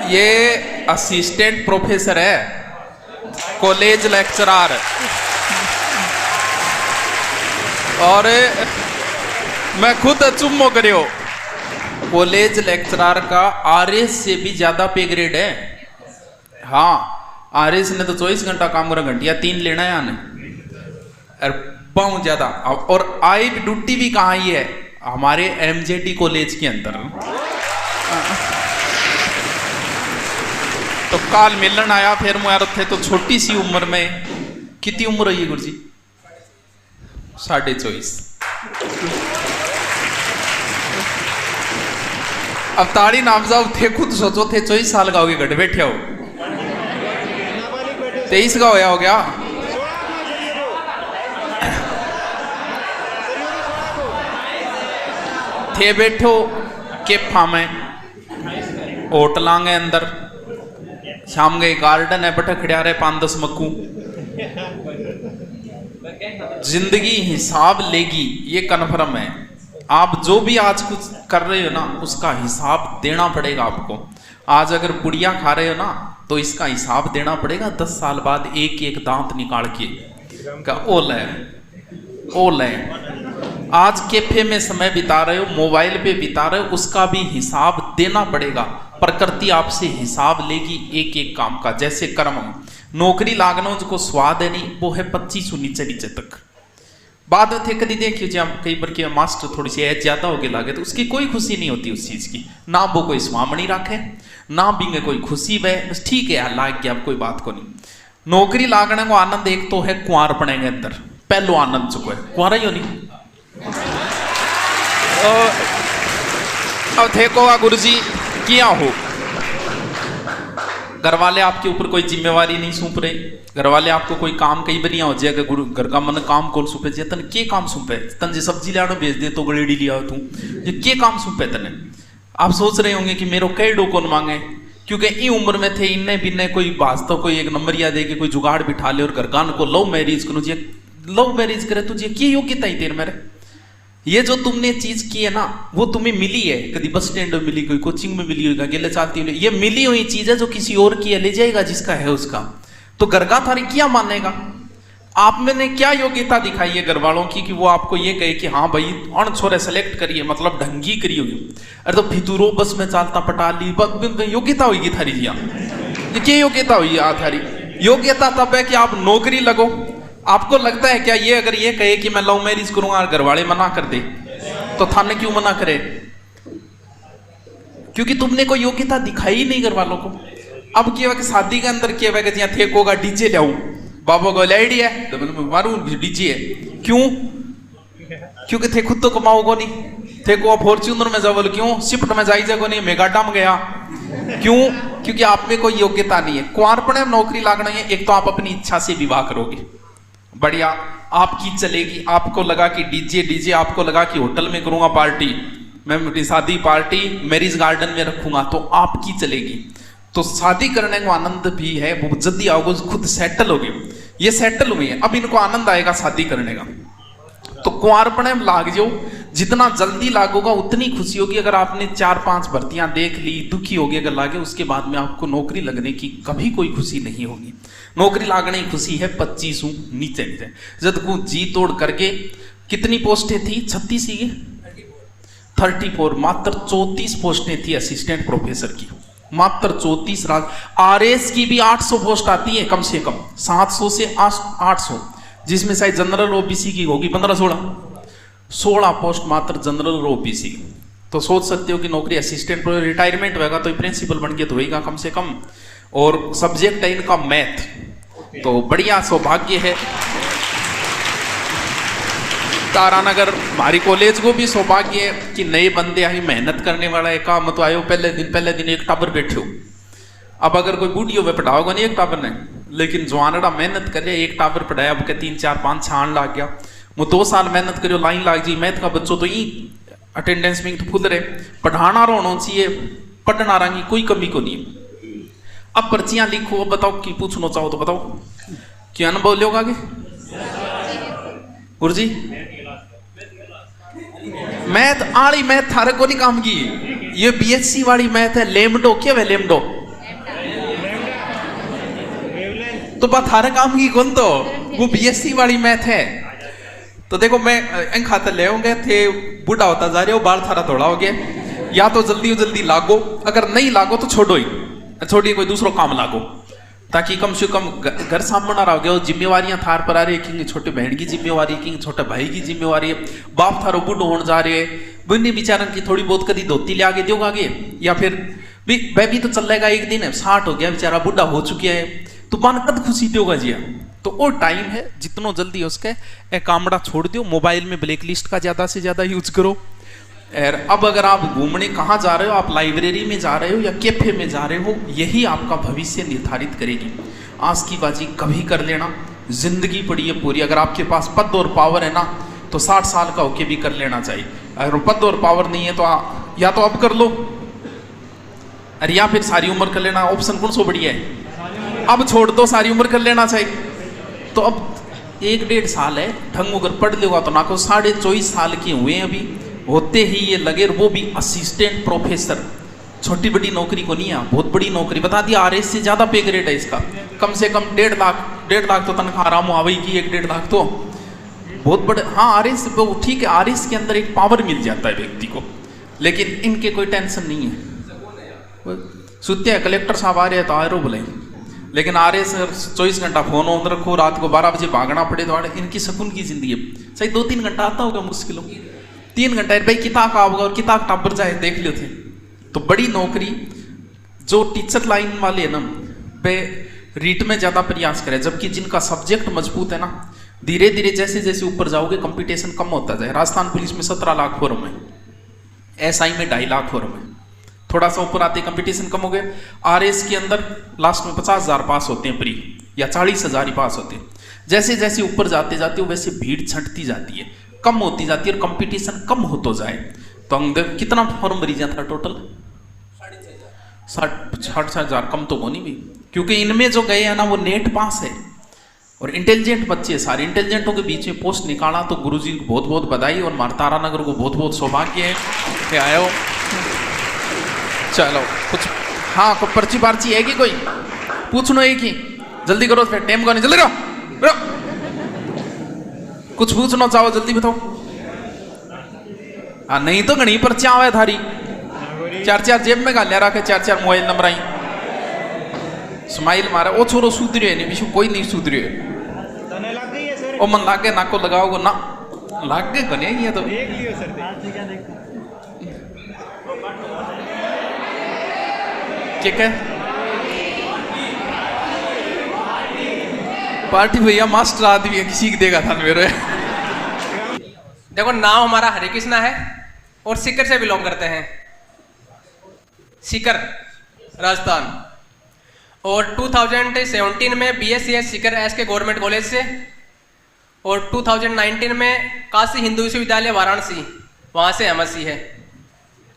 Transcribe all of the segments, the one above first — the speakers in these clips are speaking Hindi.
ये असिस्टेंट प्रोफेसर है, कॉलेज लेक्चरर। और मैं खुद चुम्मो करियो, कॉलेज लेक्चरर का आरएस से भी ज्यादा पे ग्रेड है। हाँ, आरएस ने तो 24 घंटा काम करा, घंटिया 3 लेना है आने, और बहुत ज्यादा। और आई ड्यूटी भी कहाँ ही है, हमारे एमजेटी कॉलेज के अंदर। तो काल मिलन आया, फिर मुझे थे तो छोटी सी उम्र में, कितनी उम्र हुई है गुरु जी? 24.5। अब ताड़ी नाम साहब थे, खुद सोचो थे 24 साल का हो गया, घट बैठे हो 23 का होया हो गया। थे बैठो केफा में, होटलों के अंदर, शाम के गार्डन है, बटे खड़ा रहे 5-10 मक्कू। जिंदगी हिसाब लेगी, ये कन्फर्म है। आप जो भी आज कुछ कर रहे हो ना, उसका हिसाब देना पड़ेगा आपको। आज अगर पुड़िया खा रहे हो ना, तो इसका हिसाब देना पड़ेगा 10 साल बाद, एक एक दांत निकाल के का ओ ले। आज कैफे में समय बिता रहे हो, मोबाइल पे बिता रहे हो, उसका भी हिसाब देना पड़ेगा। प्रकृति आपसे हिसाब लेगी एक एक काम का। जैसे कर्म, नौकरी लागना जो स्वाद है नहीं, वो है 25 नीचे तक। बाद में थे कभी देखिए जी, कई बार के मास्टर थोड़ी सी एज ज्यादा होके लागे, तो उसकी कोई खुशी नहीं होती उस चीज की, ना वो कोई स्वामणी रखे, ना भी कोई खुशी वह, बस ठीक है यार लाग गया, अब कोई बात को नहीं। नौकरी लागने को आनंद एक तो है कुंवारपने के अंदर, पहलो आनंद चुको है, कुंवारा ही हो नहीं। अब थे को गुरु जी क्या हो, घर वाले आपके ऊपर कोई जिम्मेवारी नहीं सौंप रहे, घर वाले आपको कोई काम कई बनिया हो जाएगा, गुरु घर का मन काम कौन सौंपे जे तन के काम सौंपे, तन जे सब्जी लाना भेज दे तो गलेडी लिया तू, ये के काम सौंपे तने। आप सोच रहे होंगे कि मेरो कई डो कौन मांगे, क्योंकि ई उम्र में थे, इन्ने बिन्ने कोई वास्तव तो कोई एक नंबरिया दे के कोई जुगाड़ बिठा ले और घर गान को लव मैरिज करो, जे लव मैरिज करे तुझे की योग्यता ही तेरे मेरे। ये जो तुमने चीज की है ना, वो तुम्हें मिली है, कभी बस स्टैंड में मिली, कोई कोचिंग में मिली होगी, अकेले चाहती हुई, ये मिली हुई चीज है जो किसी और की है, ले जाएगा जिसका है उसका। तो गरगा थारी क्या मानेगा? आप मैंने क्या योग्यता दिखाई है घर वालों की कि वो आपको ये कहे कि हाँ भाई अण छोरे सेलेक्ट करिए, मतलब ढंगी करी होगी। अरे तो फितूरो बस में चालता पटाली, योग्यता होगी थारी जिया, ये क्या योग्यता हुई थारी? योग्यता तब है कि आप नौकरी लगो। आपको लगता है क्या ये अगर ये कहे कि मैं लव मैरिज करूंगा और घर वाले मना कर दे, तो थाने क्यों मना करे? क्योंकि तुमने कोई योग्यता दिखाई नहीं घर वालों को। अब क्या कि शादी के अंदर क्या कि यहाँ थे कोगा डीजे लाऊं, बाबा को लाइडी है तो मारू डीजे है, क्यों? क्योंकि थे खुद तो कमाओगे नहीं, थे को फॉर्च्यूनर में जाओ, क्यों? शिफ्ट में जाई जाओ नहीं, मेगाडा में गया, क्यों? क्योंकि आप में कोई योग्यता नहीं है। कुंवारपणे में नौकरी लागना है, एक तो आप अपनी इच्छा से विवाह करोगे, बढ़िया आपकी चलेगी। आपको लगा कि डीजे आपको लगा कि होटल में करूंगा पार्टी, मैं मेरी शादी पार्टी मैरिज गार्डन में रखूंगा, तो आपकी चलेगी। तो शादी करने को आनंद भी है, वो जल्दी आओगे खुद सेटल हो गए, ये सेटल हुए हैं, अब इनको आनंद आएगा शादी करने का। तो कुंवारपणे में लाग जाओ, जितना जल्दी लागोगा उतनी खुशी होगी। अगर आपने 4-5 भर्तियां देख ली, दुखी होगी अगर लागे, उसके बाद में आपको नौकरी लगने की कभी कोई खुशी नहीं होगी। नौकरी लागने की खुशी है 25 नीचे जब को जी तोड़ करके। कितनी पोस्टें थी? 36 ही 34, मात्र 34 पोस्टें थी असिस्टेंट प्रोफेसर की, मात्र 34 राज। आरएस की भी 800 पोस्ट आती है कम से कम, 700 से 800, जिसमें शायद जनरल ओबीसी की होगी 15-16 पोस्ट मात्र जनरल और ओबीसी। तो सोच सकते हो कि नौकरी असिस्टेंट रिटायरमेंट होगा तो प्रिंसिपल बन के तो होगा कम से कम। और सब्जेक्ट है इनका मैथ, तो बढ़िया सौभाग्य है। तारानगर हमारी कॉलेज को भी सौभाग्य है कि नए बंदे आई, मेहनत करने वाला एक काम तो आयो। पहले दिन एक टाबर बैठे हो, अब अगर कोई बूढ़ी हो पढ़ाओगे नहीं एक टाबर ने, लेकिन जवानड़ा मेहनत करे, एक टाबर पढ़ाया, अब के 3-4-5 छान लाग गया। वो 2 साल मेहनत करो, लाइन लाग जी। मैथ का बच्चों तो ही अटेंडेंस में तो खुद रहे, पढ़ाना होना चाहिए, पढ़ना रंगी कोई कमी को नहीं। अब पर्चियां लिखो, अब बताओ कि पूछना चाहो तो बताओ, क्या अनुभव लोगे आगे? गुरु जी मैथ आड़ी मैथ थारे को नहीं काम की, ये बीएससी वाली मैथ है। लेमडो क्या है? लेमडो तो बात थारे काम की कौन, तो वो बीएससी वाली मैथ है। तो देखो मैं इन खातर ले होंगे थे, बूढ़ा होता जा रहे हो, बाल थारा थोड़ा हो गया, या तो जल्दी जल्दी लागो, अगर नहीं लागो तो छोड़ो ही, छोड़िए कोई दूसरो काम लागो, ताकि कम से कम घर सामने रह गए। जिम्मेवारियां थार पर आ रही है कि छोटे बहन की जिम्मेवारी, कि छोटे भाई की जिम्मेवारी है, बाप थारो बूढ़ो होने जा रहे है, बुन्नी बेचारन की थोड़ी बहुत कदी धोती ले आगे दोगा आगे, या फिर वह भी तो चल रहेगा एक दिन है, 60 हो गया बेचारा, बूढ़ा हो चुका है, तो मन कद खुशी दोगा जिया। तो वो टाइम है, जितनो जल्दी उसके ए कामड़ा छोड़ दो, मोबाइल में ब्लैक लिस्ट का ज्यादा से ज्यादा यूज करो। और अब अगर आप घूमने कहाँ जा रहे हो, आप लाइब्रेरी में जा रहे हो या कैफे में जा रहे हो, यही आपका भविष्य निर्धारित करेगी। आज की बाजी कभी कर लेना, जिंदगी पड़ी है पूरी। अगर आपके पास पद और पावर है ना, तो 60 साल का होके भी कर लेना चाहिए। अगर पद और पावर नहीं है तो या तो अब कर लो, अरे या फिर सारी उम्र कर लेना। ऑप्शन कौन सा बढ़िया है? अब छोड़ दो, सारी उम्र कर लेना चाहिए। तो अब 1-1.5 साल है, ढंग अगर पढ़ लेगा तो ना को 24.5 साल के हुए अभी, होते ही ये लगे, वो भी असिस्टेंट प्रोफेसर। छोटी बड़ी नौकरी को नहीं है, बहुत बड़ी नौकरी। बता दिया आरएस से ज्यादा पे ग्रेड है इसका, कम से कम 1.5 लाख तो तनख्वाह आराम आवेगी, 1-1.5 लाख तो बहुत बड़े। हाँ आरएस ठीक है, आरएस के अंदर एक पावर मिल जाता है व्यक्ति को, लेकिन इनके कोई टेंशन नहीं है। सुत्ते हैं कलेक्टर साहब आ रहे हैं तो आरो बोले, लेकिन आरएस 24 घंटा फोन ऑन रखो, रात को 12 बजे भागना पड़े तो इनकी सुकून की जिंदगी है। सही 2-3 घंटा आता होगा मुश्किल, 3 घंटा भाई किताब का होगा, और किताब टाबर जाए देख लो थे। तो बड़ी नौकरी जो टीचर लाइन वाले है ना, वे रीट में ज्यादा प्रयास करें, जबकि जिनका सब्जेक्ट मजबूत है ना, धीरे धीरे जैसे जैसे ऊपर जाओगे कंपटीशन कम होता जाए। राजस्थान पुलिस में 17 लाख फॉर्म है, एसआई में 2.5 लाख फॉर्म है, थोड़ा सा ऊपर आते कंपटीशन कम हो गए। आरएस के अंदर लास्ट में 50,000 पास होते हैं प्री, या 40,000 ही पास होते हैं। जैसे जैसे ऊपर जाते जाते हो वैसे भीड़ छंटती जाती है, कम होती जाती है, और कंपटीशन कम हो तो जाए। तो अंदर कितना फॉर्म भरी जाता है टोटल? 60,000, कम तो होनी भी, क्योंकि इनमें जो गए हैं ना वो नेट पास है और इंटेलिजेंट बच्चे हैं सारे। इंटेलिजेंटों के बीच में पोस्ट निकाला तो गुरुजी को बहुत बहुत बधाई, और मारतारा नगर को बहुत बहुत सौभाग्य है कि आए हो। चलो कुछ, हाँ कोई पर्ची पार्ची है कि कोई पूछना है कि जल्दी करो, फिर टाइम को नहीं, जल्दी करो, कुछ पूछना चाहो जल्दी बताओ। हाँ नहीं तो घनी पर्चियां आवे थारी, 4-4 जेब में गालियां रखे, 4-4 मोबाइल नंबर आई, स्माइल मारे। ओ छोरो सुधरे नहीं, विशु कोई नहीं सुधरे, ओ मन लागे नाको लगाओगे ना, लागे कने ये तो ठीक है। पार्टी भैया मास्टर आदमी है, किसी की देगा था मेरे। देखो नाम हमारा हरे कृष्णा है और सीकर से बिलोंग करते हैं, सीकर राजस्थान। और 2017 में बीएससी सीकर एस के गवर्नमेंट कॉलेज से, और 2019 में काशी हिंदू विश्वविद्यालय वाराणसी, वहाँ से एमएससी है।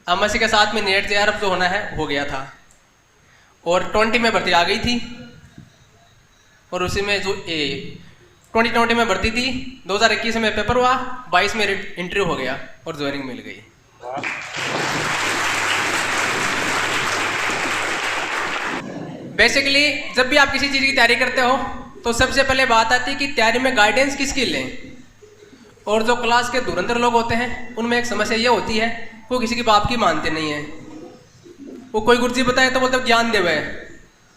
एमएससी के साथ में नेट जेआरएफ जो होना है हो गया था, और 20 में भर्ती आ गई थी, और उसी में जो 2020 में भर्ती थी, 2021 में पेपर हुआ, 22 में इंटरव्यू हो गया और ज्वाइनिंग मिल गई। बेसिकली जब भी आप किसी चीज़ की तैयारी करते हो तो सबसे पहले बात आती है कि तैयारी में गाइडेंस किसकी लें। और जो क्लास के धुरंधर लोग होते हैं उनमें एक समस्या ये होती है, वो किसी की बाप की मानते नहीं है। वो कोई गुरुजी बताए तो बोलते ज्ञान देवे है,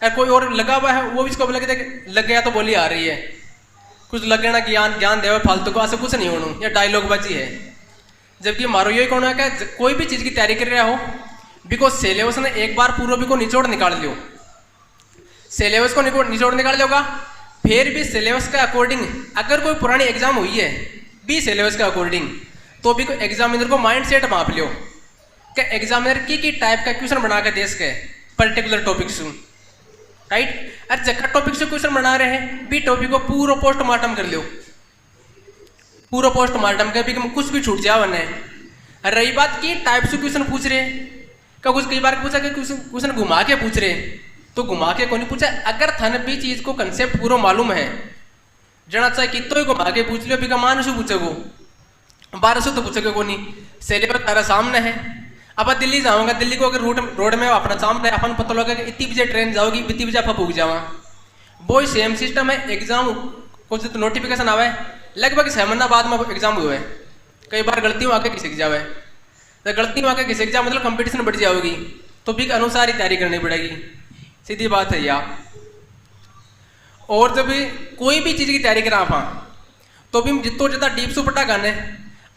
और कोई और लगा हुआ है वो भी इसको लग गया तो बोली आ रही है, कुछ लगे ना ज्ञान देवे फालतू को, ऐसे कुछ नहीं होना, या डायलॉग बाजी है। जबकि मारो यही कहना है कि कोई भी चीज़ की तैयारी कर रहा हो, बिकॉज सिलेबस ने एक बार पूर्व भी को निचोड़ निकाल लियो, सिलेबस को निचोड़ निकाल लोगा, फिर भी सिलेबस के अकॉर्डिंग अगर कोई पुरानी एग्जाम हुई है भी सिलेबस के अकॉर्डिंग, तो भी कोई एग्जामिनर को माइंड सेट माप लियो कि एग्जामिनर की टाइप का क्वेश्चन बना के देश के पर्टिकुलर टॉपिक से, राइट। अरे जगह टॉपिक से क्वेश्चन बना रहे हैं भी टॉपिक को पूरा पोस्टमार्टम कर लो, पूरा पोस्टमार्टम के भी कुछ भी छूट जाए वरना। रही बात की टाइप से क्वेश्चन पूछ रहे क्या, कुछ कई बार पूछा कि क्वेश्चन घुमा के पूछ रहे, तो घुमा के कौन पूछा, अगर थन भी चीज को कंसेप्ट पूरा मालूम है, जना चाहे कितो ही घुमा के पूछ लियो, बिका मान से पूछेगो 1200 तो पूछेगा को नहीं, सिलेबस तारा सामने है। अब दिल्ली जाऊंगा, दिल्ली को अगर रोड में अपना सामने अपन पता लगा कि इतनी बजे ट्रेन जाओगी, इतनी बजे आप उग जावा, वो ही सेम सिस्टम है। एग्जाम कुछ तो नोटिफिकेशन आवे, लगभग 6 महीना बाद में एग्जाम हुए। कई बार गलतियों आके खिसक जावे, तो गलतियों आके खिसक जाए मतलब कंपटीशन बढ़ जाएगी, तो भी अनुसार ही तैयारी करनी पड़ेगी, सीधी बात है यार। और जब भी कोई भी चीज़ की तैयारी करा आप तो भी जितो ज़्यादा डीप सु पटा गाने,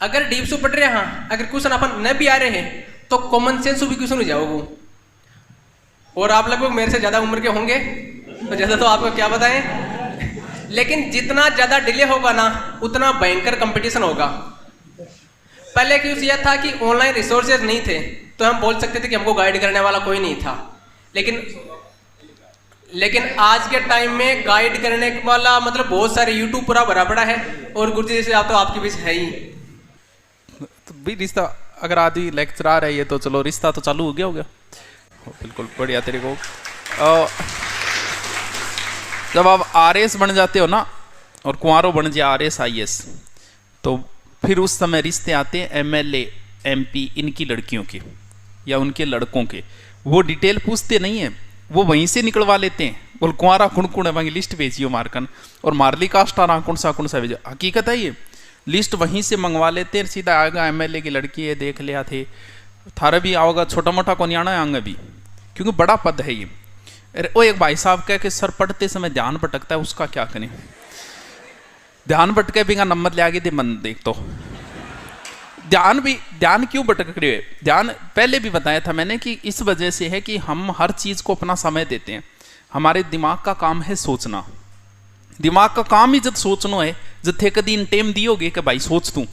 अगर डीप सु पढ़ रहे हाँ, अगर क्वेश्चन अपन न भी आ रहे हैं तो कॉमन सेंस भी क्वेश्चन हो जाओगे। और आप लगभग मेरे से ज़्यादा उम्र के होंगे, तो ज़्यादा तो आपको क्या बताएं, लेकिन जितना ज़्यादा डिले होगा ना उतना भयंकर कंपटीशन होगा। पहले क्यों यह था कि ऑनलाइन रिसोर्सेज नहीं थे, तो हम बोल सकते थे कि हमको गाइड करने वाला कोई नहीं था, लेकिन आज के टाइम में गाइड करने वाला मतलब बहुत सारे यूट्यूब पूरा भरा पड़ा है, और गुरुजी जैसे आप तो आपके बीच है ही। तो भी रिश्ता अगर आदि लेक्चर आ रही है तो चलो रिश्ता तो चालू हो गया। बिल्कुल बढ़िया तेरे को। जब आप आरएस बन जाते हो ना, और कुंवारो बन जाए RS IS, तो फिर उस समय रिश्ते आते हैं MLA MP इनकी लड़कियों के या उनके लड़कों के। वो डिटेल पूछते नहीं है, वो वहीं से निकलवा लेते हैं। बोल कुंवारा कुण है लिस्ट भेजियो मारकन, और मारली कास्ट आ कौन सा भेजो। हकीकत है ये, लिस्ट वहीं से मंगवा लेते हैं, सीधा आएगा MLA की लड़की है देख लिया थे, थारा भी आओगा, छोटा मोटा को नहीं आना है आगे भी, क्योंकि बड़ा पद है ये। अरे वो एक भाई साहब कह के सर पढ़ते समय ध्यान भटकता है, उसका क्या करें। ध्यान भटके बिना नंबर ले आगे दे मन देख तो ध्यान क्यों भटक रहे है। ध्यान पहले भी बताया था मैंने कि इस वजह से है कि हम हर चीज को अपना समय देते हैं। हमारे दिमाग का काम है सोचना, दिमाग का काम ही जब सोचना है, जब थे कभी इन टेम दियोगे कि भाई सोच तू,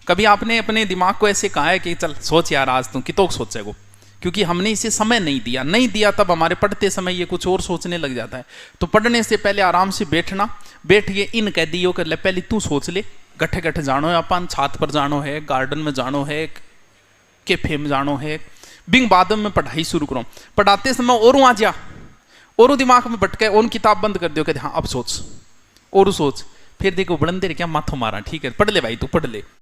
कभी आपने अपने दिमाग को ऐसे कहा है कि चल सोच यार आज तू कितो सोचेगो, क्योंकि हमने इसे समय नहीं दिया तब हमारे पढ़ते समय ये कुछ और सोचने लग जाता है। तो पढ़ने से पहले आराम से बैठ के इन कह दियो कर ले पहले तू सोच ले, गठे गठे जानो है अपन, छात पर जानो है, गार्डन में जानो है, कैफे में जानो है, बिंग बाद में पढ़ाई शुरू करो। पढ़ाते समय और आ जा, और दिमाग में भटके, और किताब बंद कर दियो कि हाँ अब सोच, और सोच, फिर देखो बुलंदे क्या माथो मारा, ठीक है पढ़ ले भाई तू पढ़ ले।